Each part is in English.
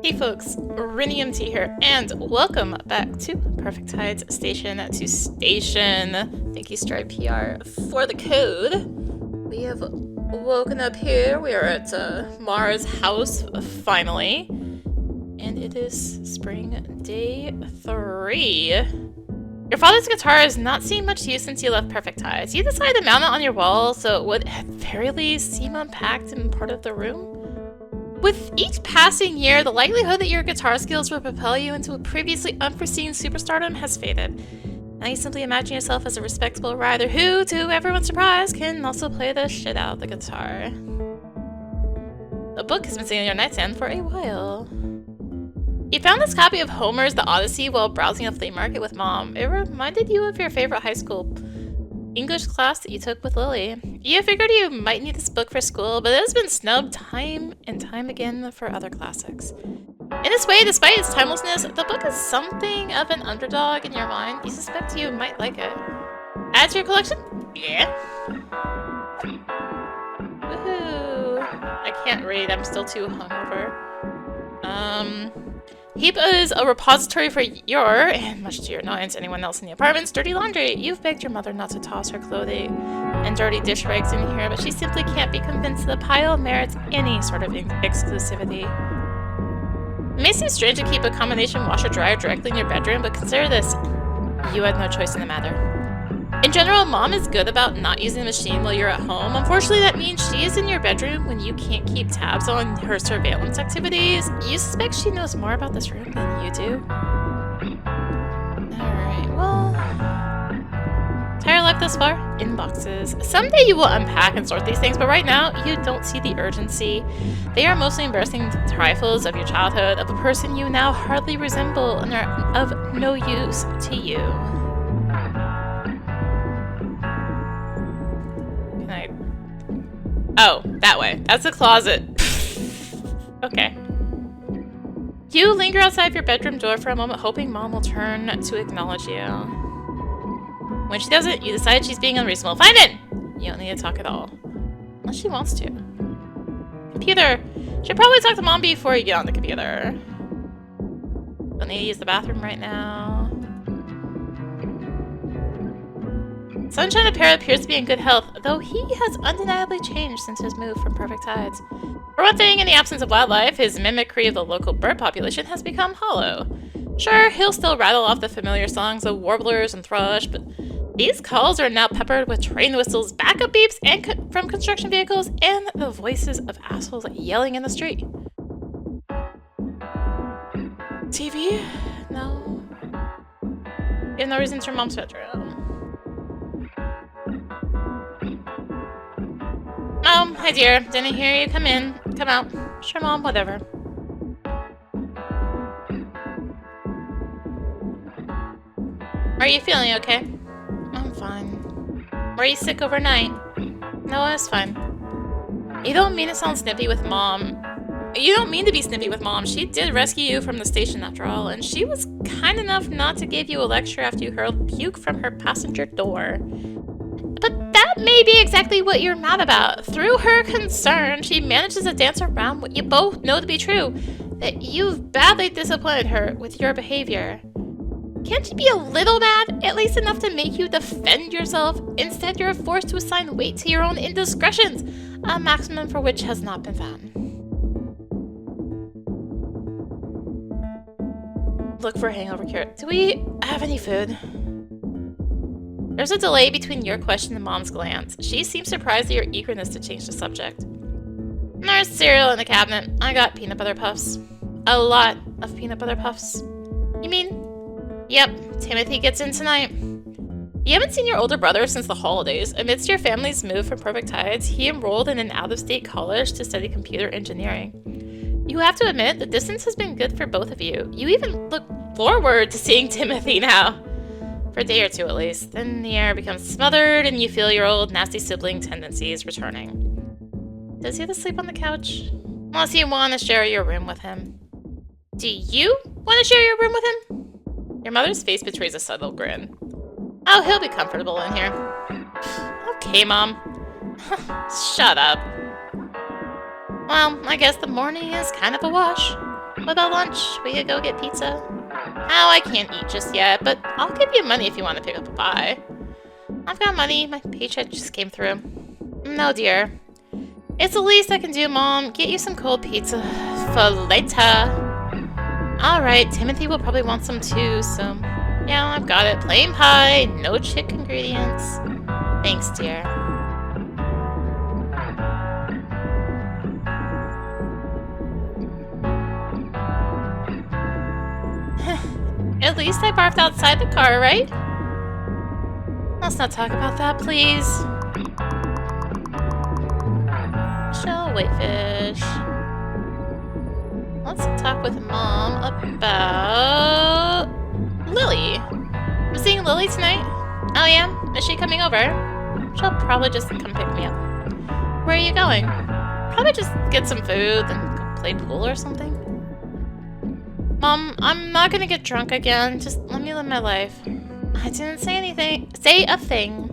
Hey folks, rinimt here, and welcome back to Perfect Tides Station to Station. Thank you, Stripe PR, for the code. We have woken up here. We are at Mara's house, finally. And it is spring day 3. Your father's guitar has not seen much use since you left Perfect Tides. You decided to mount it on your wall so it would at very least seem unpacked in part of the room. With each passing year, the likelihood that your guitar skills will propel you into a previously unforeseen superstardom has faded. Now you simply imagine yourself as a respectable rider who, to everyone's surprise, can also play the shit out of the guitar. The book has been sitting on your nightstand for a while. You found this copy of Homer's The Odyssey while browsing a flea market with Mom. It reminded you of your favorite high school English class that you took with Lily. You figured you might need this book for school, but it has been snubbed time and time again for other classics. In this way, despite its timelessness, the book is something of an underdog in your mind. You suspect you might like it. Add to your collection? Yeah. Woohoo! I can't read, I'm still too hungover. Heap is a repository for your, and much to your annoyance, anyone else in the apartment's dirty laundry. You've begged your mother not to toss her clothing and dirty dish rags in here, but she simply can't be convinced the pile merits any sort of exclusivity. It may seem strange to keep a combination washer-dryer directly in your bedroom, but consider this. You had no choice in the matter. In general, Mom is good about not using the machine while you're at home. Unfortunately, that means she is in your bedroom when you can't keep tabs on her surveillance activities. You suspect she knows more about this room than you do. Alright, well... Entire life thus far? In boxes. Someday you will unpack and sort these things, but right now, you don't see the urgency. They are mostly embarrassing trifles of your childhood, of a person you now hardly resemble, and are of no use to you. Oh, that way. That's the closet. Okay. You linger outside your bedroom door for a moment, hoping Mom will turn to acknowledge you. When she doesn't, you decide she's being unreasonable. Fine then! You don't need to talk at all. Unless she wants to. Computer. Should probably talk to Mom before you get on the computer. Don't need to use the bathroom right now. Sunshine the Parrot appears to be in good health, though he has undeniably changed since his move from Perfect Tides. For one thing, in the absence of wildlife, his mimicry of the local bird population has become hollow. Sure, he'll still rattle off the familiar songs of warblers and thrush, but these calls are now peppered with train whistles, backup beeps and from construction vehicles, and the voices of assholes yelling in the street. TV? No. You have no reason to your Mom's bedroom. Mom, hi dear. Didn't hear you come in. Come out. Sure, Mom, whatever. Are you feeling okay? I'm fine. Were you sick overnight? No, I was fine. You don't mean to sound snippy with Mom. You don't mean to be snippy with Mom. She did rescue you from the station after all, and she was kind enough not to give you a lecture after you hurled puke from her passenger door. But that may be exactly what you're mad about. Through her concern, she manages to dance around what you both know to be true, that you've badly disappointed her with your behavior. Can't you be a little mad, at least enough to make you defend yourself? Instead, you're forced to assign weight to your own indiscretions, a maximum for which has not been found. Look for hangover cure. Do we have any food? There's a delay between your question and Mom's glance. She seems surprised at your eagerness to change the subject. There's cereal in the cabinet. I got peanut butter puffs. A lot of peanut butter puffs. You mean? Yep, Timothy gets in tonight. You haven't seen your older brother since the holidays. Amidst your family's move from Perfect Tides, he enrolled in an out-of-state college to study computer engineering. You have to admit, the distance has been good for both of you. You even look forward to seeing Timothy now. For a day or two at least. Then the air becomes smothered and you feel your old nasty sibling tendencies returning. Does he have to sleep on the couch? Unless you want to share your room with him. Do you want to share your room with him? Your mother's face betrays a subtle grin. Oh, he'll be comfortable in here. Okay, Mom. Shut up. Well, I guess the morning is kind of a wash. What about lunch? We could go get pizza. Oh, I can't eat just yet, but I'll give you money if you want to pick up a pie. I've got money. My paycheck just came through. No, dear. It's the least I can do, Mom. Get you some cold pizza for later. Alright, Timothy will probably want some too, so... Yeah, I've got it. Plain pie, no chick ingredients. Thanks, dear. At least I barfed outside the car, right? Let's not talk about that, please. Shell whitefish. Let's talk with Mom about... Lily. I'm seeing Lily tonight. Oh yeah? Is she coming over? She'll probably just come pick me up. Where are you going? Probably just get some food and go play pool or something. Mom, I'm not gonna get drunk again. Just let me live my life. I didn't say anything. Say a thing.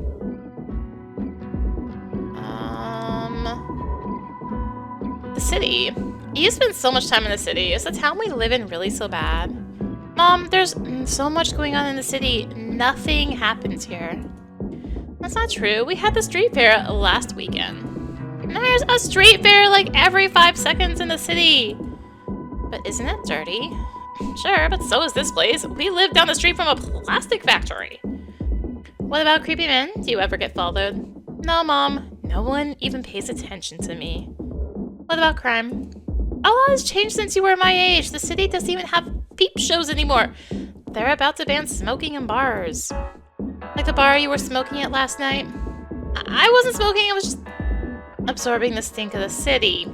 The city. You spend so much time in the city. Is the town we live in really so bad? Mom, there's so much going on in the city. Nothing happens here. That's not true. We had the street fair last weekend. There's a street fair like every 5 seconds in the city. But isn't it dirty? Sure, but so is this place. We live down the street from a plastic factory. What about creepy men? Do you ever get followed? No, Mom. No one even pays attention to me. What about crime? A lot has changed since you were my age. The city doesn't even have peep shows anymore. They're about to ban smoking in bars. Like the bar you were smoking at last night. I wasn't smoking, I was just absorbing the stink of the city.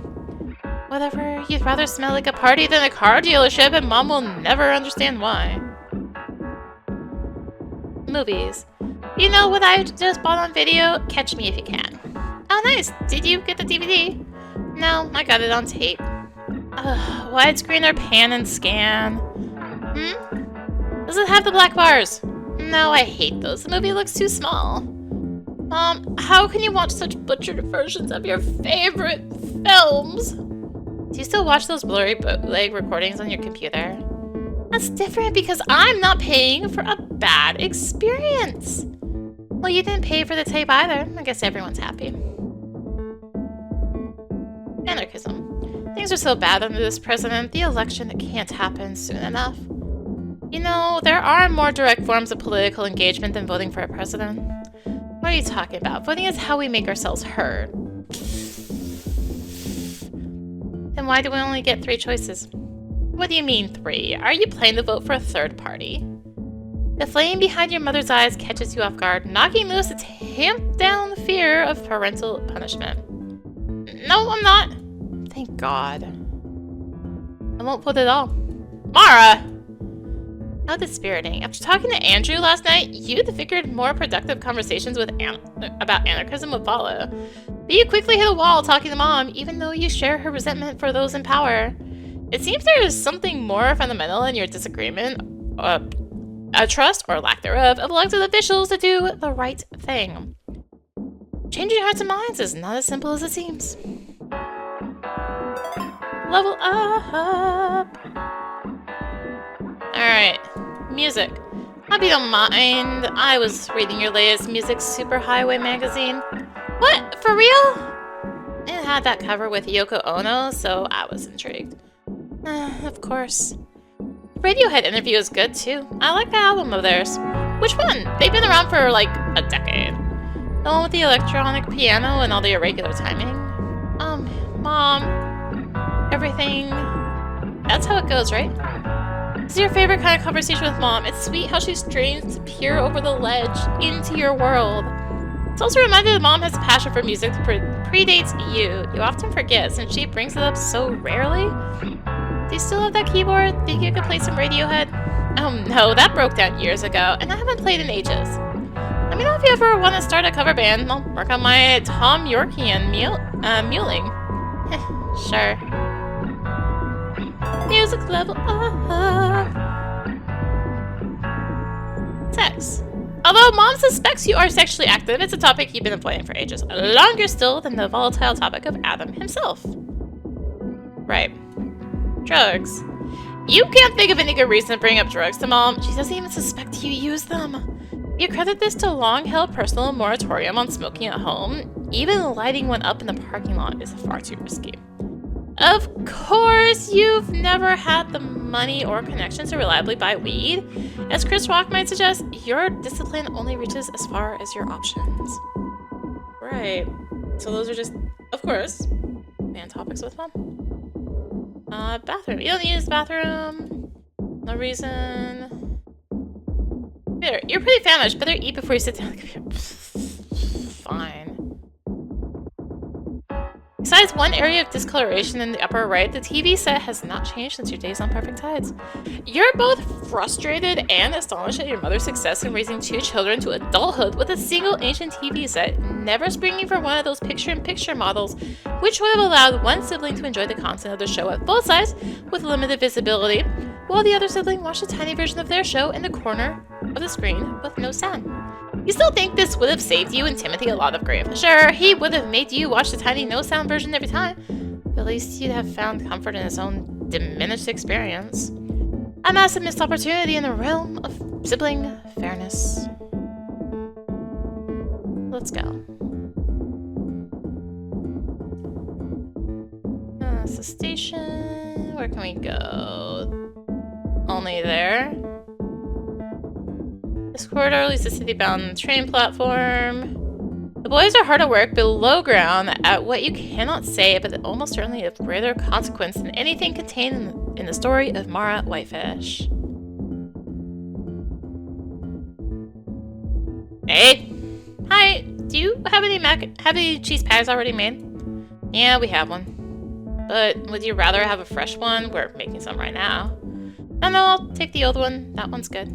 Whatever, you'd rather smell like a party than a car dealership, and Mom will never understand why. Movies. You know what I just bought on video? Catch Me If You Can. Oh nice, did you get the DVD? No, I got it on tape. Widescreen or pan and scan? Does it have the black bars? No, I hate those. The movie looks too small. Mom, how can you watch such butchered versions of your favorite films? Do you still watch those blurry bootleg recordings on your computer? That's different because I'm not paying for a bad experience. Well, you didn't pay for the tape either. I guess everyone's happy. Anarchism. Things are so bad under this president, the election can't happen soon enough. You know, there are more direct forms of political engagement than voting for a president. What are you talking about? Voting is how we make ourselves heard. Then why do we only get 3 choices? What do you mean 3? Are you planning to vote for a third party? The flame behind your mother's eyes catches you off guard, knocking loose to tamp down the fear of parental punishment. No, I'm not. Thank God. I won't vote at all. Mara! How dispiriting. After talking to Andrew last night, you'd figured more productive conversations with about anarchism would follow. But you quickly hit a wall talking to Mom, even though you share her resentment for those in power. It seems there is something more fundamental in your disagreement, a trust, or lack thereof, of elected officials to do the right thing. Changing hearts and minds is not as simple as it seems. Level up! Alright, music. Hope you don't mind. I was reading your latest Music Superhighway magazine. What? For real? It had that cover with Yoko Ono, so I was intrigued. Of course. The Radiohead interview is good too. I like the album of theirs. Which one? They've been around for like a decade. The one with the electronic piano and all the irregular timing. Mom. Everything. That's how it goes, right? This is your favorite kind of conversation with Mom. It's sweet how she strains to peer over the ledge into your world. It's also reminded that Mom has a passion for music that predates you. You often forget since she brings it up so rarely. Do you still have that keyboard? Think you could play some Radiohead? Oh no, that broke down years ago, and I haven't played in ages. Let me know if you ever want to start a cover band. I'll work on my Tom Yorkian mewling. Sure. Music level up. Sex. Although Mom suspects you are sexually active, it's a topic you've been avoiding for ages. Longer still than the volatile topic of Adam himself. Right. Drugs. You can't think of any good reason to bring up drugs to Mom. She doesn't even suspect you use them. You credit this to a long-held personal moratorium on smoking at home. Even lighting one up in the parking lot is far too risky. Of course, you've never had the money or connections to reliably buy weed. As Chris Rock might suggest, your discipline only reaches as far as your options. Right. So those are just, of course, fan topics with Mom. Bathroom. You don't use the bathroom. No reason. You're pretty famished. Better eat before you sit down. Fine. Besides one area of discoloration in the upper right, the TV set has not changed since your days on Perfect Tides. You're both frustrated and astonished at your mother's success in raising 2 children to adulthood with a single ancient TV set, never springing for one of those picture-in-picture models, which would have allowed one sibling to enjoy the content of the show at full size with limited visibility, while the other sibling watched a tiny version of their show in the corner of the screen with no sound. You still think this would have saved you and Timothy a lot of grief. Sure, he would have made you watch the tiny no-sound version every time, but at least you'd have found comfort in his own diminished experience. A massive missed opportunity in the realm of sibling fairness. Let's go. That's the station. Where can we go? Only there. This corridor leads to city-bound train platform. The boys are hard at work below ground at what you cannot say, but almost certainly of greater consequence than anything contained in the story of Mara Whitefish. Hey! Hi! Do you have any cheese pies already made? Yeah, we have one. But would you rather have a fresh one? We're making some right now. No, I'll take the old one. That one's good.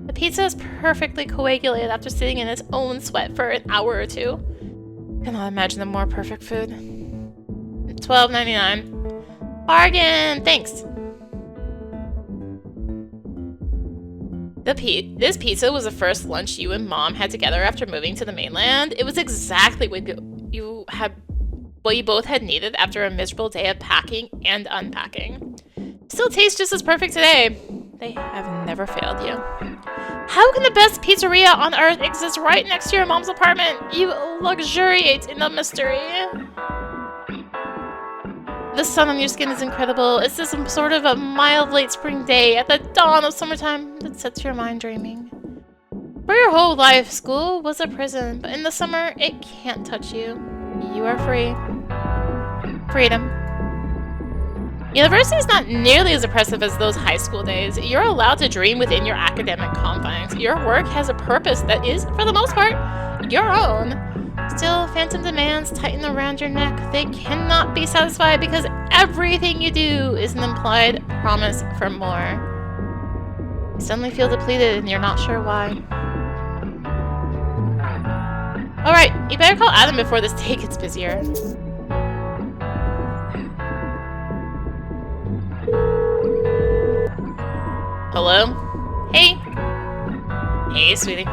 The pizza is perfectly coagulated after sitting in its own sweat for an hour or 2. Cannot imagine a more perfect food. $12.99. Bargain! Thanks! This pizza was the first lunch you and Mom had together after moving to the mainland. It was exactly what you both had needed after a miserable day of packing and unpacking. Still tastes just as perfect today. They have never failed you. How can the best pizzeria on earth exist right next to your mom's apartment? You luxuriate in the mystery. The sun on your skin is incredible. It's just some sort of a mild late spring day at the dawn of summertime that sets your mind dreaming. For your whole life, school was a prison, but in the summer, it can't touch you. You are free. Freedom. University is not nearly as oppressive as those high school days. You're allowed to dream within your academic confines. Your work has a purpose that is, for the most part, your own. Still, phantom demands tighten around your neck. They cannot be satisfied because everything you do is an implied promise for more. You suddenly feel depleted and you're not sure why. Alright, you better call Adam before this day gets busier. Hello? Hey! Hey, sweetie.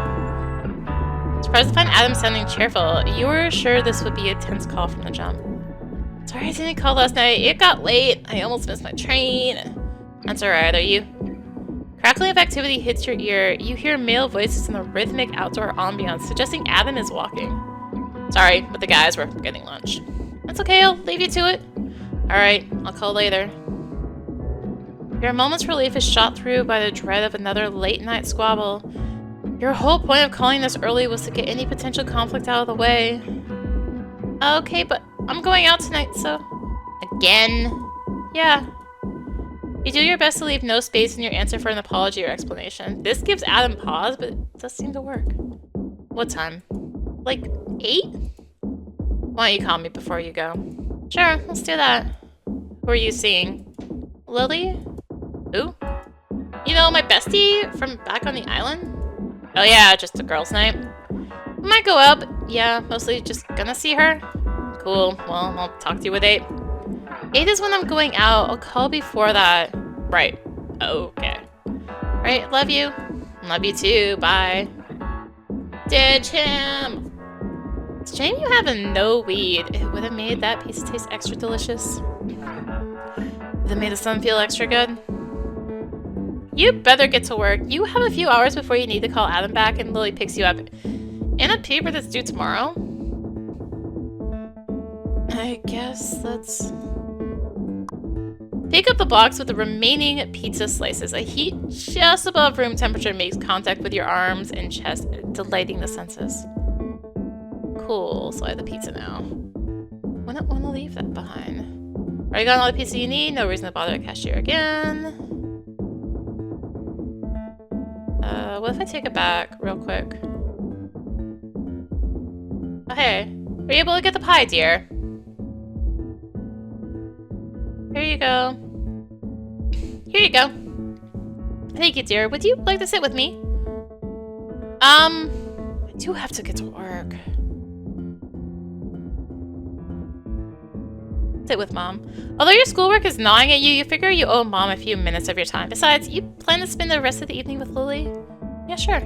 Surprised to find Adam sounding cheerful. You were sure this would be a tense call from the jump. Sorry I didn't call last night. It got late. I almost missed my train. That's alright, are you? Crackling of activity hits your ear. You hear male voices in the rhythmic outdoor ambiance, suggesting Adam is walking. Sorry, but the guys were getting lunch. That's okay, I'll leave you to it. Alright, I'll call later. Your moment's relief is shot through by the dread of another late-night squabble. Your whole point of calling this early was to get any potential conflict out of the way. Okay, but I'm going out tonight, so... Again? Yeah. You do your best to leave no space in your answer for an apology or explanation. This gives Adam pause, but it does seem to work. What time? Like 8? Why don't you call me before you go? Sure, let's do that. Who are you seeing? Lily? Who? You know, my bestie from back on the island? Oh yeah, just a girls' night. Might go out, but yeah, mostly just gonna see her. Cool, well, I'll talk to you with 8. 8 is when I'm going out. I'll call before that. Right. Okay. Right, love you. Love you too, bye. Ditch him! It's a shame you have a no weed. It would have made that pizza taste extra delicious. Would have made the sun feel extra good. You better get to work. You have a few hours before you need to call Adam back and Lily picks you up. And a paper that's due tomorrow? I guess that's... Pick up the box with the remaining pizza slices. A heat just above room temperature makes contact with your arms and chest, delighting the senses. Cool, so I have the pizza now. Wouldn't want to leave that behind. Already got all the pizza you need, no reason to bother a cashier again. What if I take it back real quick? Oh, hey. Were you able to get the pie, dear? Here you go. Here you go. Thank you, dear. Would you like to sit with me? I do have to get to work. Sit with Mom. Although your schoolwork is gnawing at you, you figure you owe Mom a few minutes of your time. Besides, you plan to spend the rest of the evening with Lily? Yeah, sure.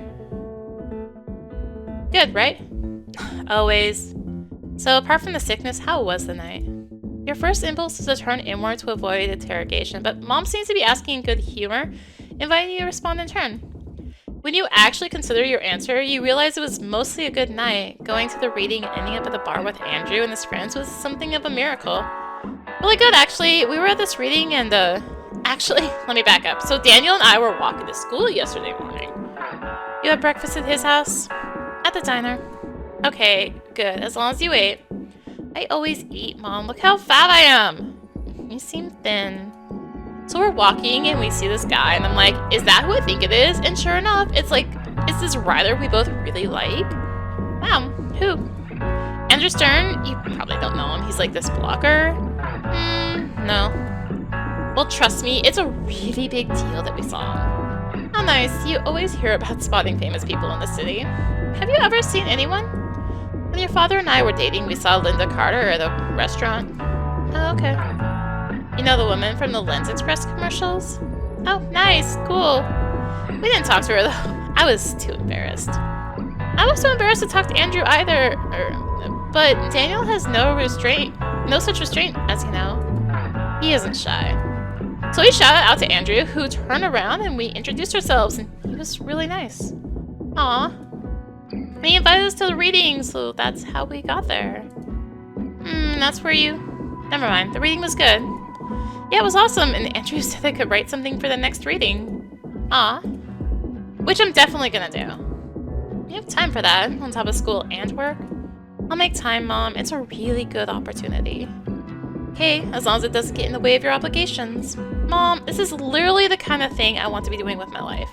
Good, right? Always. So, apart from the sickness, how was the night? Your first impulse is to turn inward to avoid interrogation, but Mom seems to be asking in good humor, inviting you to respond in turn. When you actually consider your answer, you realize it was mostly a good night. Going to the reading and ending up at the bar with Andrew and his friends was something of a miracle. Really good, actually. We were at this reading and, actually, let me back up. So Daniel and I were walking to school yesterday morning. You had breakfast at his house? At the diner. Okay, good. As long as you ate. I always eat, Mom. Look how fat I am. You seem thin. So we're walking and we see this guy and I'm like, is that who I think it is? And sure enough, it's like, it's this writer we both really like. Wow, who? Andrew Stern? You probably don't know him. He's like this blogger. No. Well, trust me, it's a really big deal that we saw him. How nice. You always hear about spotting famous people in the city. Have you ever seen anyone? When your father and I were dating, we saw Linda Carter at a restaurant. Oh, okay. You know the woman from the Lens Express commercials? Oh, nice. Cool. We didn't talk to her, though. I was too embarrassed. I was too embarrassed to talk to Andrew either. But Daniel has no such restraint, as you know. He isn't shy. So we shouted out to Andrew, who turned around and we introduced ourselves, and he was really nice. Aw. He invited us to the reading, so that's how we got there. That's where you... Never mind, the reading was good. Yeah, it was awesome, and Andrew said I could write something for the next reading. Aw. Which I'm definitely gonna do. You have time for that, on top of school and work? I'll make time, Mom. It's a really good opportunity. Okay, as long as it doesn't get in the way of your obligations. Mom, this is literally the kind of thing I want to be doing with my life.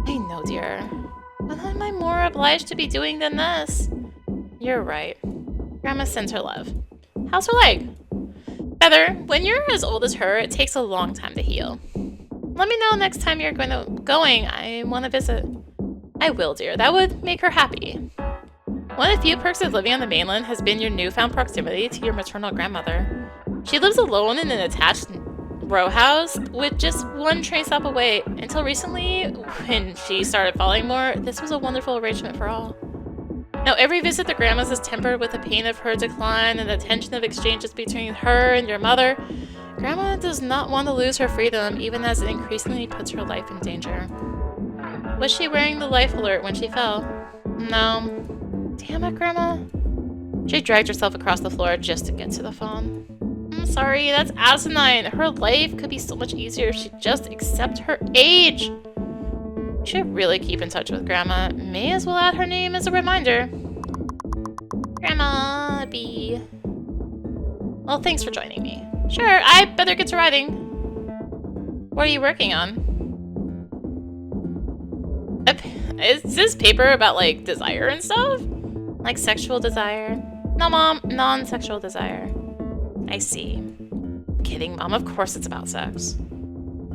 I know, dear. What am I more obliged to be doing than this? You're right. Grandma sends her love. How's her leg? Heather, when you're as old as her, it takes a long time to heal. Let me know next time you're going. I want to visit. I will, dear. That would make her happy. One of the few perks of living on the mainland has been your newfound proximity to your maternal grandmother. She lives alone in an attached row house with just one train stop away. Until recently, when she started falling more, this was a wonderful arrangement for all. Now, every visit to Grandma's is tempered with the pain of her decline and the tension of exchanges between her and your mother. Grandma does not want to lose her freedom, even as it increasingly puts her life in danger. Was she wearing the life alert when she fell? No. Damn it, Grandma. She dragged herself across the floor just to get to the phone. I'm sorry, that's asinine. Her life could be so much easier if she'd just accept her age. You should really keep in touch with Grandma. May as well add her name as a reminder. Grandma B. Well, thanks for joining me. Sure, I better get to writing. What are you working on? Is this paper about, like, desire and stuff? Like sexual desire? No, Mom, non-sexual desire. I see. Kidding, Mom, of course it's about sex.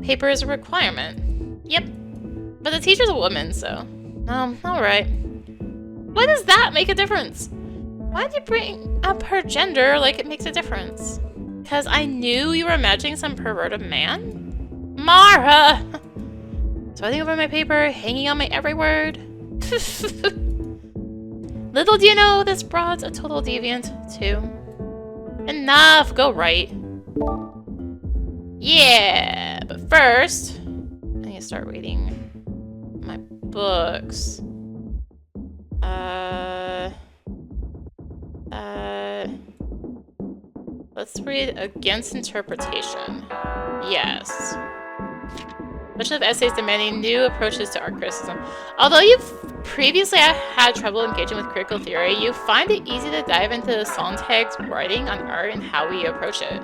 Paper is a requirement. Yep. But the teacher's a woman, so... alright. Why does that make a difference? Why did you bring up her gender like it makes a difference? Because I knew you were imagining some perverted man? Mara! Sweating over my paper, hanging on my every word. Little do you know, this broad's a total deviant, too. Enough, go right. Yeah, but first, I need to start reading my books. Let's read Against Interpretation. Yes. Bunch of essays demanding new approaches to art criticism. Although you've previously had trouble engaging with critical theory, you find it easy to dive into Sontag's writing on art and how we approach it.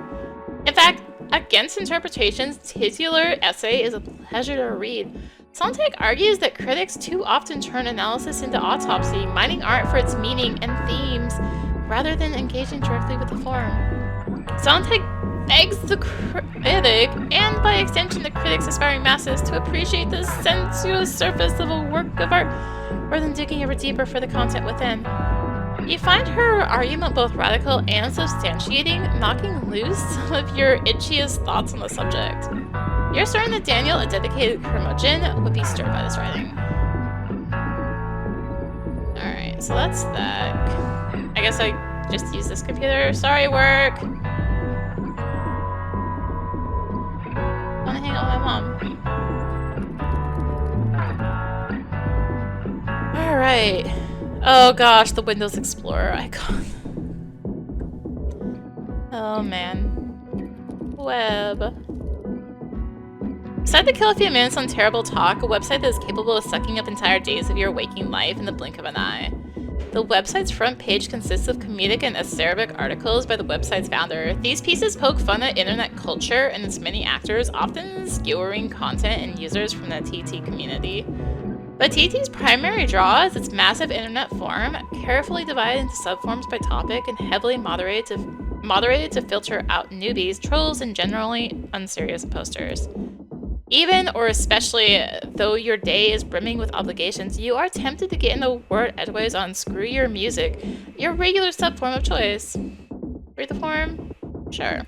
In fact, Against Interpretation's titular essay is a pleasure to read. Sontag argues that critics too often turn analysis into autopsy, mining art for its meaning and themes, rather than engaging directly with the form. Sontag begs the critic, and by extension the critic's aspiring masses, to appreciate the sensuous surface of a work of art, rather than digging ever deeper for the content within. You find her argument both radical and substantiating, knocking loose some of your itchiest thoughts on the subject. You're certain that Daniel, a dedicated curmudgeon, would be stirred by this writing. Alright, so that's that. I guess I just use this computer. Sorry, work! I wanna hang out with my mom. Alright. Oh gosh, the Windows Explorer icon. Oh man. Web. Decide to kill a few minutes on Terrible Talk, a website that is capable of sucking up entire days of your waking life in the blink of an eye. The website's front page consists of comedic and acerbic articles by the website's founder. These pieces poke fun at internet culture and its many actors, often skewering content and users from the TT community. But TT's primary draw is its massive internet forum, carefully divided into subforums by topic and heavily moderated to filter out newbies, trolls, and generally unserious posters. Even, or especially, though your day is brimming with obligations, you are tempted to get in the word edgeways on Screw Your Music, your regular subform of choice. Read the forum? Sure.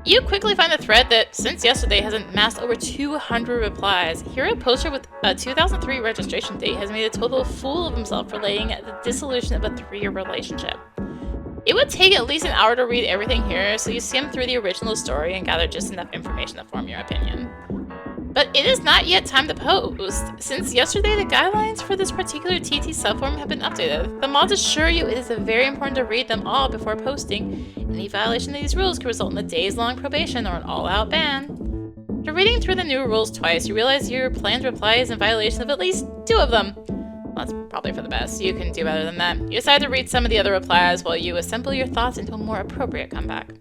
You quickly find a thread that, since yesterday, has amassed over 200 replies. Here, a poster with a 2003 registration date has made a total fool of himself relating the dissolution of a 3-year relationship. It would take at least an hour to read everything here, so you skim through the original story and gather just enough information to form your opinion. But it is not yet time to post. Since yesterday, the guidelines for this particular TT subform have been updated. The mods assure you it is very important to read them all before posting. Any violation of these rules could result in a days-long probation or an all-out ban. After reading through the new rules twice, you realize your planned reply is in violation of at least 2 of them. Well, that's probably for the best. You can do better than that. You decide to read some of the other replies while you assemble your thoughts into a more appropriate comeback.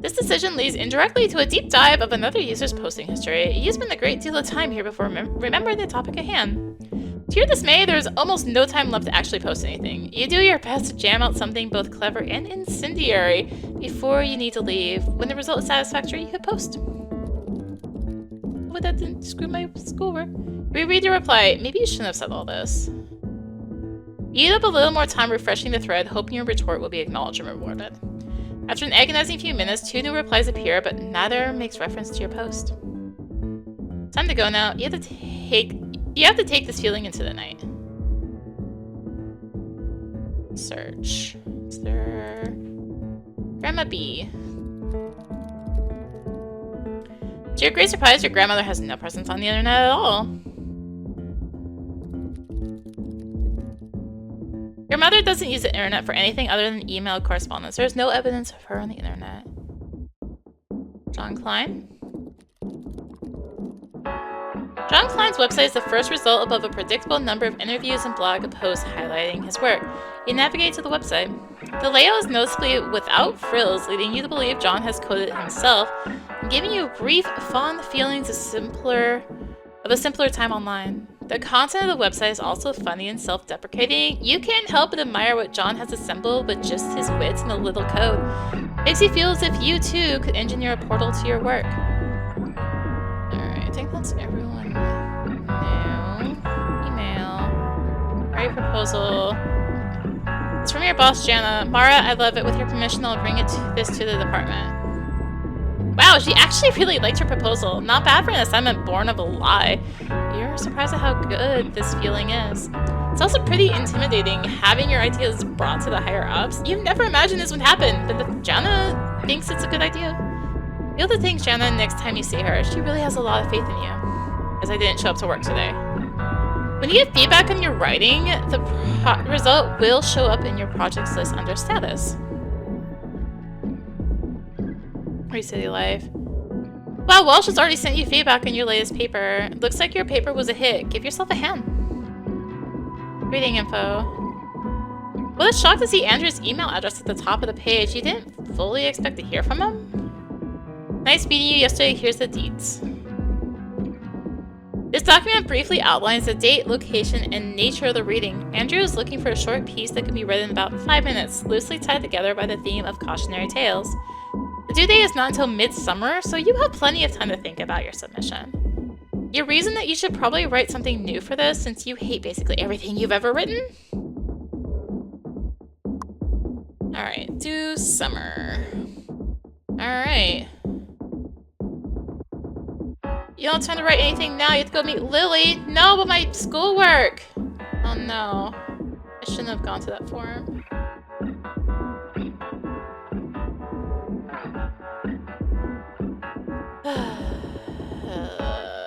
This decision leads indirectly to a deep dive of another user's posting history. You spend a great deal of time here before remembering the topic at hand. To your dismay, there's almost no time left to actually post anything. You do your best to jam out something both clever and incendiary before you need to leave. When the result is satisfactory, you hit post. But that didn't screw my schoolwork. Reread your reply. Maybe you shouldn't have said all this. You eat up a little more time refreshing the thread, hoping your retort will be acknowledged and rewarded. After an agonizing few minutes, 2 new replies appear, but neither makes reference to your post. Time to go now. You have to take this feeling into the night. Search. Is there... Grandma B. To your great surprise, your grandmother has no presence on the internet at all. Your mother doesn't use the internet for anything other than email correspondence. There's no evidence of her on the internet. John Klein? John Klein's website is the first result above a predictable number of interviews and blog posts highlighting his work. You navigate to the website. The layout is noticeably without frills, leading you to believe John has coded it himself, and giving you brief, fond feelings of a simpler time online. The content of the website is also funny and self-deprecating. You can't help but admire what John has assembled with just his wits and a little code. Makes you feel as if you too could engineer a portal to your work. Alright, I think that's everyone now. Email. Write proposal. It's from your boss, Jana. Mara, I love it. With your permission, I'll bring this to the department. Wow, she actually really liked her proposal. Not bad for an assignment born of a lie. You're surprised at how good this feeling is. It's also pretty intimidating having your ideas brought to the higher ups. You've never imagined this would happen, but Jana thinks it's a good idea. Feel the things, Jana, next time you see her. She really has a lot of faith in you. As I didn't show up to work today. When you get feedback on your writing, the result will show up in your projects list under status. Free City Life. Wow, Walsh has already sent you feedback on your latest paper. Looks like your paper was a hit. Give yourself a hand. Reading info. Well, it's shocked to see Andrew's email address at the top of the page. You didn't fully expect to hear from him? Nice meeting you yesterday. Here's the deets. This document briefly outlines the date, location, and nature of the reading. Andrew is looking for a short piece that can be read in about 5 minutes, loosely tied together by the theme of cautionary tales. The due date is not until midsummer, so you have plenty of time to think about your submission. You reason that you should probably write something new for this since you hate basically everything you've ever written? Alright, do summer. Alright. You don't have time to write anything now, you have to go meet Lily. No, but my schoolwork! Oh no. I shouldn't have gone to that forum.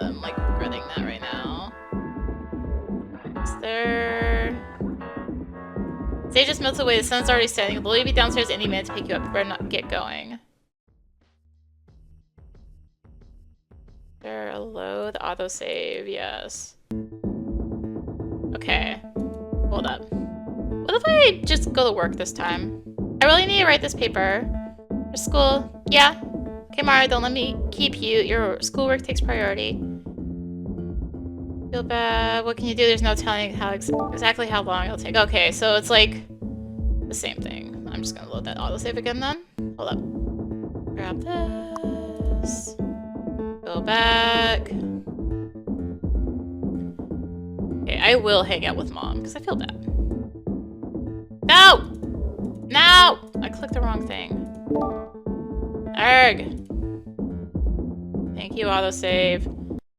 I'm like regretting that right now. Is there... Sage just melts away, the sun's already setting. Lily will be downstairs any minute to pick you up. You better not get going. There, load, autosave, yes. Okay. Hold up. What if I just go to work this time? I really need to write this paper. For school, yeah. Okay, Mara, don't let me keep you. Your schoolwork takes priority. Feel bad. What can you do? There's no telling how exactly how long it'll take. Okay, so it's like the same thing. I'm just gonna load that autosave again then. Hold up. Grab this. Go back. Okay, I will hang out with Mom because I feel bad. No! No! I clicked the wrong thing. Arg. Thank you, autosave.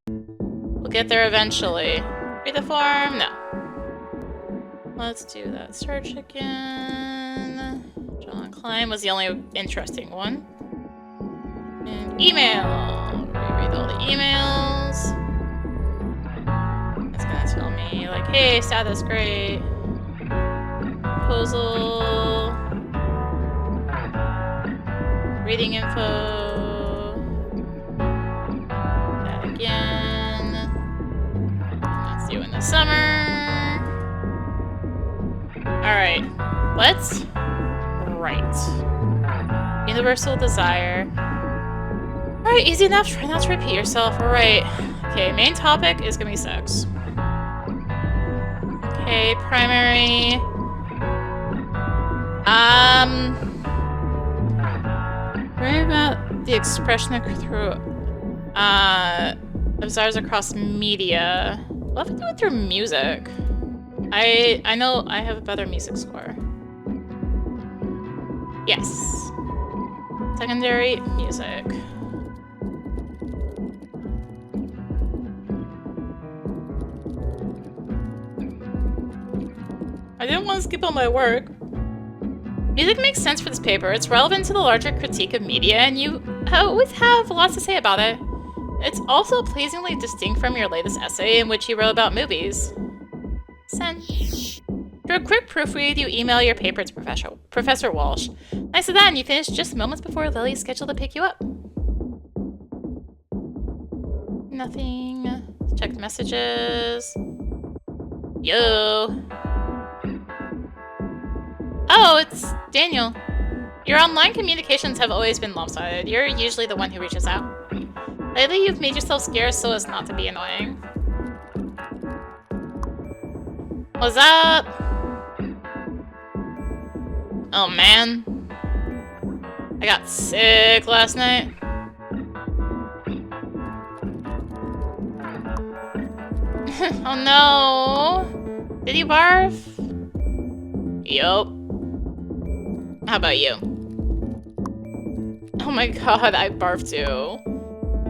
We'll get there eventually. Read the form? No. Let's do that search again. John Klein was the only interesting one. And email. Reread all the emails. It's gonna tell me, like, hey, status, great. Proposal. Reading info. That again. That's due in the summer. Alright. Let's write. Universal desire. Alright, easy enough. Try not to repeat yourself. Alright. Okay, main topic is gonna be sex. Okay, primary. Write about the expression through desires across media. What if I do it through music? I know I have a better music score. Yes. Secondary music. I didn't want to skip on my work. Music makes sense for this paper. It's relevant to the larger critique of media, and you always have lots to say about it. It's also pleasingly distinct from your latest essay in which you wrote about movies. Send. Through a quick proofread, you email your paper to Professor Walsh. Nice of that, and you finish just moments before Lily is scheduled to pick you up. Nothing. Check messages. Yo. Oh, it's Daniel. Your online communications have always been lopsided. You're usually the one who reaches out. Lately, you've made yourself scarce so as not to be annoying. What's up? Oh, man. I got sick last night. Oh, no. Did you barf? Yup. How about you? Oh my god, I barfed too.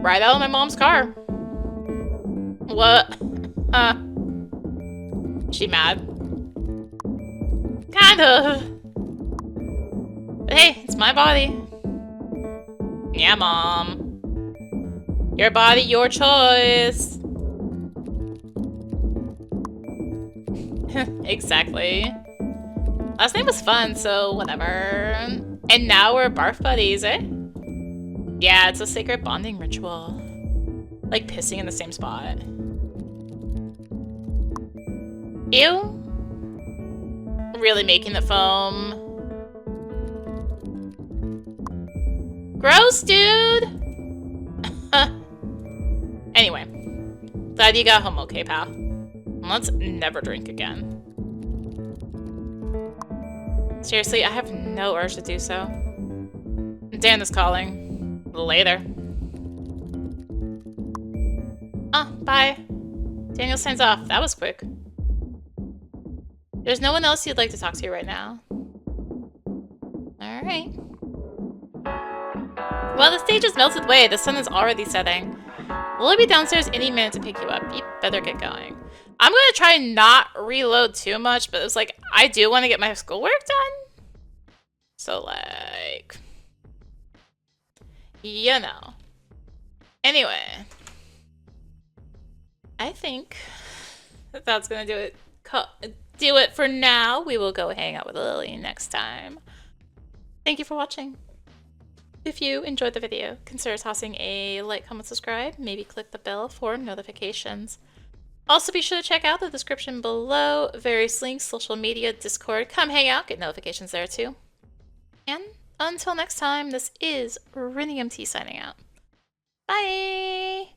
Right out of my mom's car. What? She mad? Kind of. But hey, it's my body. Yeah, Mom. Your body, your choice. Exactly. Last name was fun, so whatever. And now we're barf buddies, eh? Yeah, it's a sacred bonding ritual. Like pissing in the same spot. Ew. Really making the foam. Gross, dude! Anyway. Glad you got home okay, pal. Let's never drink again. Seriously, I have no urge to do so. Dan is calling. Later. Oh, bye. Daniel signs off. That was quick. There's no one else you'd like to talk to right now. Alright. Well, the stage has melted away. The sun is already setting. We'll be downstairs any minute to pick you up. You better get going. I'm gonna try and not reload too much, but it's like, I do want to get my schoolwork done. So, like... you know. Anyway. I think that's gonna do it for now. We will go hang out with Lily next time. Thank you for watching. If you enjoyed the video, consider tossing a like, comment, subscribe, maybe click the bell for notifications. Also be sure to check out the description below, various links, social media, Discord, come hang out, get notifications there too. And until next time, this is rinimt signing out. Bye!